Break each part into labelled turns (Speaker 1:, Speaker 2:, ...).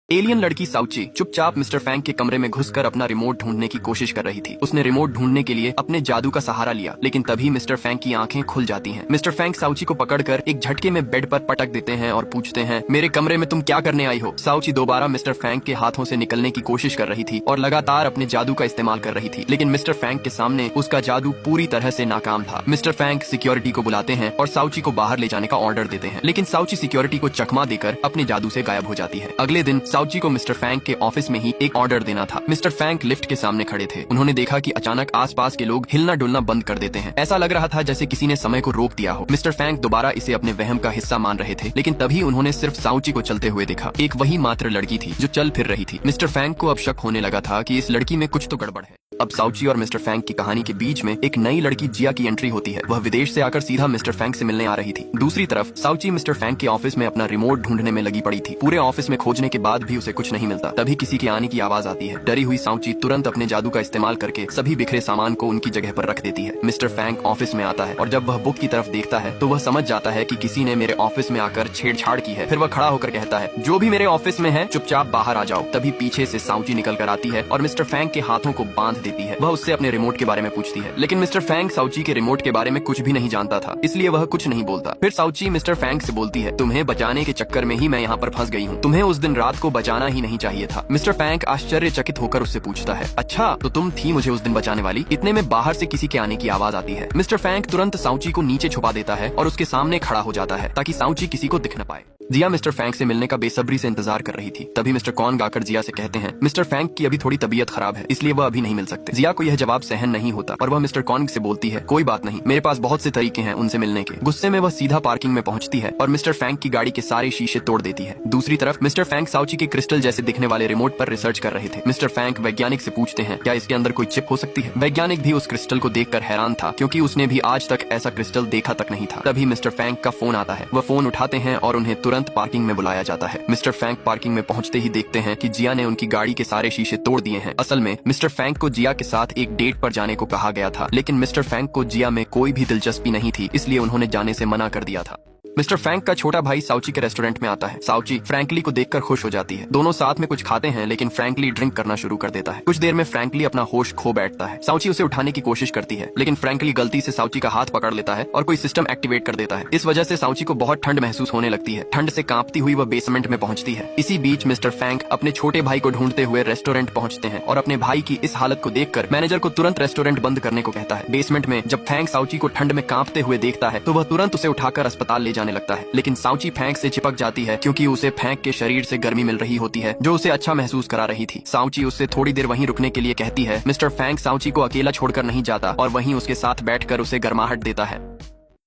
Speaker 1: Alien लड़की साउची चुपचाप mister Fang के कमरे में घुसकर अपना रिमोट ढूंढने की कोशिश कर रही थी। उसने रिमोट ढूंढने के लिए अपने जादू का सहारा लिया, लेकिन तभी मिस्टर फैंग की आंखें खुल जाती हैं। मिस्टर फैंग साउची को पकड़कर एक झटके में बेड पर पटक देते हैं और पूछते हैं, मेरे कमरे में तुम क्या करने आई हो? साउची दोबारा मिस्टर फैंग के हाथों से निकलने की कोशिश कर रही थी और लगातार अपने जादू का इस्तेमाल कर रही थी, लेकिन मिस्टर फैंग के सामने उसका जादू पूरी तरह से नाकाम था। मिस्टर फैंग सिक्योरिटी को बुलाते हैं और साउची को बाहर ले जाने का ऑर्डर देते हैं, लेकिन साउची सिक्योरिटी को चकमा देकर अपने जादू से गायब हो जाती है। अगले दिन साउची को मिस्टर फैंग के ऑफिस में ही एक ऑर्डर देना था। मिस्टर फैंग लिफ्ट के सामने खड़े थे। उन्होंने देखा कि अचानक आसपास के लोग हिलना डुलना बंद कर देते हैं। ऐसा लग रहा था जैसे किसी ने समय को रोक दिया हो। मिस्टर फैंग दोबारा इसे अपने वहम का हिस्सा मान रहे थे, लेकिन तभी उन्होंने सिर्फ साउची को चलते हुए देखा। एक वही मात्र लड़की थी जो चल फिर रही थी। मिस्टर फैंग को अब शक होने लगा था कि इस लड़की में कुछ तो गड़बड़ है। अब साउची और मिस्टर फैंग की कहानी के बीच में एक नई लड़की जिया की एंट्री होती है। वह विदेश से आकर सीधा मिस्टर फैंग से मिलने आ रही थी। दूसरी तरफ साउची मिस्टर फैंग के ऑफिस में अपना रिमोट ढूंढने में लगी पड़ी थी। पूरे ऑफिस में खोजने के बाद भी उसे कुछ नहीं मिलता। तभी किसी के आने की आवाज आती है। डरी हुई साउची तुरंत अपने जादू का इस्तेमाल करके सभी बिखरे सामान को उनकी जगह पर रख देती है। मिस्टर फैंग ऑफिस में आता है और जब वह बुक की तरफ देखता है तो वह समझ जाता है कि किसी ने मेरे ऑफिस में आकर छेड़छाड़ की है। फिर वह खड़ा होकर कहता है, जो भी मेरे ऑफिस में है चुपचाप बाहर आ जाओ। तभी पीछे से साउची निकल कर आती है और मिस्टर फैंग के हाथों को बांध देती है। वह उससे अपने रिमोट के बारे में पूछती है, लेकिन मिस्टर फैंग साउची के रिमोट के बारे में कुछ भी नहीं जानता था, इसलिए वह कुछ नहीं बोलता। फिर साउची मिस्टर फैंग से बोलती है, तुम्हें बचाने के चक्कर में ही मैं यहाँ पर फंस गई हूँ। तुम्हें उस दिन रात को बचाना ही नहीं चाहिए था। मिस्टर फैंग आश्चर्यचकित होकर उससे पूछता है, अच्छा तो तुम थी मुझे उस दिन बचाने वाली? इतने में बाहर से किसी के आने की आवाज आती है। मिस्टर फैंग तुरंत साउची को नीचे छुपा देता है और उसके सामने खड़ा हो जाता है ताकि साउची किसी को दिख न पाए। जिया मिस्टर फैंग से मिलने का बेसब्री से इंतजार कर रही थी। तभी मिस्टर कॉन्ग आकर जिया से कहते हैं, मिस्टर फैंग की अभी थोड़ी तबीयत खराब है, इसलिए वह अभी नहीं मिल सकते। जिया को यह जवाब सहन नहीं होता और वह मिस्टर कॉन्ग से बोलती है, कोई बात नहीं, मेरे पास बहुत से तरीके हैं उनसे मिलने के। गुस्से में वह सीधा पार्किंग में पहुंचती है और मिस्टर फैंग की गाड़ी के सारे शीशे तोड़ देती है। दूसरी तरफ मिस्टर फैंग साउची के क्रिस्टल जैसे दिखने वाले रिमोट पर रिसर्च कर रहे थे। मिस्टर फैंग वैज्ञानिक से पूछते हैं, क्या इसके अंदर कोई चिप हो सकती है? वैज्ञानिक भी उस क्रिस्टल को देखकर हैरान था, क्योंकि उसने भी आज तक ऐसा क्रिस्टल देखा तक नहीं था। तभी मिस्टर फैंग का फोन आता है। वह फोन उठाते हैं और उन्हें तुरंत पार्किंग में बुलाया जाता है। मिस्टर फैंग पार्किंग में पहुंचते ही देखते हैं कि जिया ने उनकी गाड़ी के सारे शीशे तोड़ दिए हैं। असल में मिस्टर फैंग को जिया के साथ एक डेट पर जाने को कहा गया था, लेकिन मिस्टर फैंग को जिया में कोई भी दिलचस्पी नहीं थी, इसलिए उन्होंने जाने से मना कर दिया था। मिस्टर फैंग का छोटा भाई साउची के रेस्टोरेंट में आता है। साउची फ्रैंकली को देखकर खुश हो जाती है। दोनों साथ में कुछ खाते हैं, लेकिन फ्रैंकली ड्रिंक करना शुरू कर देता है। कुछ देर में फ्रैंकली अपना होश खो बैठता है। साउची उसे उठाने की कोशिश करती है, लेकिन फ्रैंकली गलती से साउची का हाथ पकड़ लेता है और कोई सिस्टम एक्टिवेट कर देता है। इस वजह से साउची को बहुत ठंड महसूस होने लगती है। ठंड से कांपती हुई वह बेसमेंट में पहुंचती है। इसी बीच मिस्टर फैंग अपने छोटे भाई को ढूंढते हुए रेस्टोरेंट पहुंचते हैं और अपने भाई की इस हालत को देखकर मैनेजर को तुरंत रेस्टोरेंट बंद करने को कहता है। बेसमेंट में जब फैंग साउची को ठंड में कांपते हुए देखता है तो वह तुरंत उसे उठाकर अस्पताल ले जाने लगता है, लेकिन साउची फैंग से चिपक जाती है, क्योंकि उसे फैंग के शरीर से गर्मी मिल रही होती है जो उसे अच्छा महसूस करा रही थी। साउची उससे थोड़ी देर वहीं रुकने के लिए कहती है। मिस्टर फैंग साउची को अकेला छोड़कर नहीं जाता और वहीं उसके साथ बैठकर उसे गर्माहट देता है।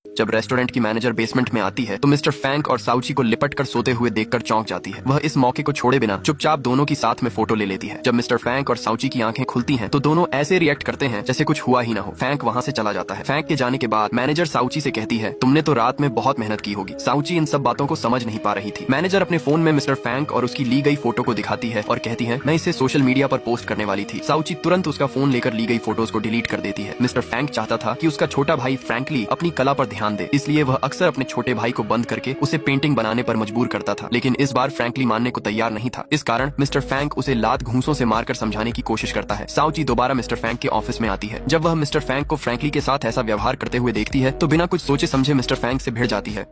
Speaker 1: जब रेस्टोरेंट की मैनेजर बेसमेंट में आती है तो मिस्टर फैंग और साउची को लिपट कर सोते हुए देखकर चौंक जाती है। वह इस मौके को छोड़े बिना चुपचाप दोनों की साथ में फोटो ले लेती है। जब मिस्टर फैंग और साउची की आंखें खुलती हैं तो दोनों ऐसे रिएक्ट करते हैं जैसे कुछ हुआ ही ना हो। फैंग वहां से चला जाता है। फैंग के जाने के बाद मैनेजर साउची से कहती है, तुमने तो रात में बहुत मेहनत की होगी। साउची इन सब बातों को समझ नहीं पा रही थी। मैनेजर अपने फोन में मिस्टर फैंग और उसकी ली गई फोटो को दिखाती है और कहती है, मैं इसे सोशल मीडिया पर पोस्ट करने वाली थी। साउची तुरंत उसका फोन लेकर ली गई फोटोज को डिलीट कर देती है। मिस्टर फैंग चाहता था कि उसका छोटा भाई फ्रैंकली अपनी कला पर ध्यान दे, इसलिए वह अक्सर अपने छोटे भाई को बंद करके उसे पेंटिंग बनाने पर मजबूर करता था, लेकिन इस बार फ्रैंकली मानने को तैयार नहीं था। इस कारण मिस्टर फैंग उसे लात घूंसों से मारकर समझाने की कोशिश करता है। साउची दोबारा मिस्टर फैंग के ऑफिस में आती है। जब वह मिस्टर फैंग को फ्रैंकली के साथ ऐसा व्यवहार करते हुए देखती है तो बिना कुछ सोचे समझे मिस्टर फैंग से भिड़ जाती है।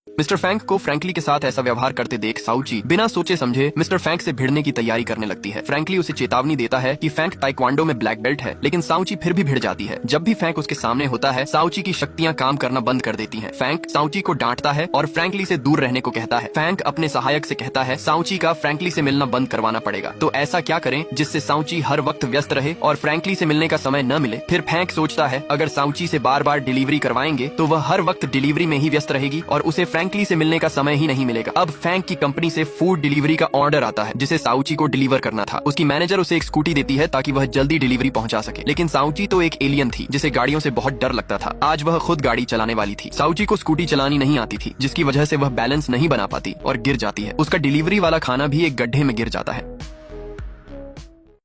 Speaker 1: मिस्टर फैंग को फ्रैंकली के साथ ऐसा व्यवहार करते देख साउची बिना सोचे समझे मिस्टर फैंग से भिड़ने की तैयारी करने लगती है। फ्रैंकली उसे चेतावनी देता है कि फैंग ताइक्वांडो में ब्लैक बेल्ट है, लेकिन साउची फिर भी भिड़ जाती है। जब भी फैंग उसके सामने होता है साउची की शक्तियां काम करना बंद कर देती हैं। फैंग साउची को डांटता है और फ्रैंकली से दूर रहने को कहता है। फैंग अपने सहायक से कहता है, साउची का फ्रैंकली से मिलना बंद करवाना पड़ेगा। तो ऐसा क्या करें जिससे साउची हर वक्त व्यस्त रहे और फ्रैंकली से मिलने का समय न मिले। फिर फैंग सोचता है, अगर साउची से बार बार डिलीवरी करवाएंगे तो वह हर वक्त डिलीवरी में ही व्यस्त रहेगी और उसे फ्रैंकली से मिलने का समय ही नहीं मिलेगा। अब फैंग की कंपनी से फूड डिलीवरी का ऑर्डर आता है जिसे साउची को डिलीवर करना था। उसकी मैनेजर उसे एक स्कूटी देती है ताकि वह जल्दी डिलीवरी पहुंचा सके, लेकिन साउची तो एक एलियन थी जिसे गाड़ियों से बहुत डर लगता था। आज वह खुद गाड़ी चलाने वाली थी। साउची को स्कूटी चलानी नहीं आती थी, जिसकी वजह से वह बैलेंस नहीं बना पाती और गिर जाती है। उसका डिलीवरी वाला खाना भी एक गड्ढे में गिर जाता है।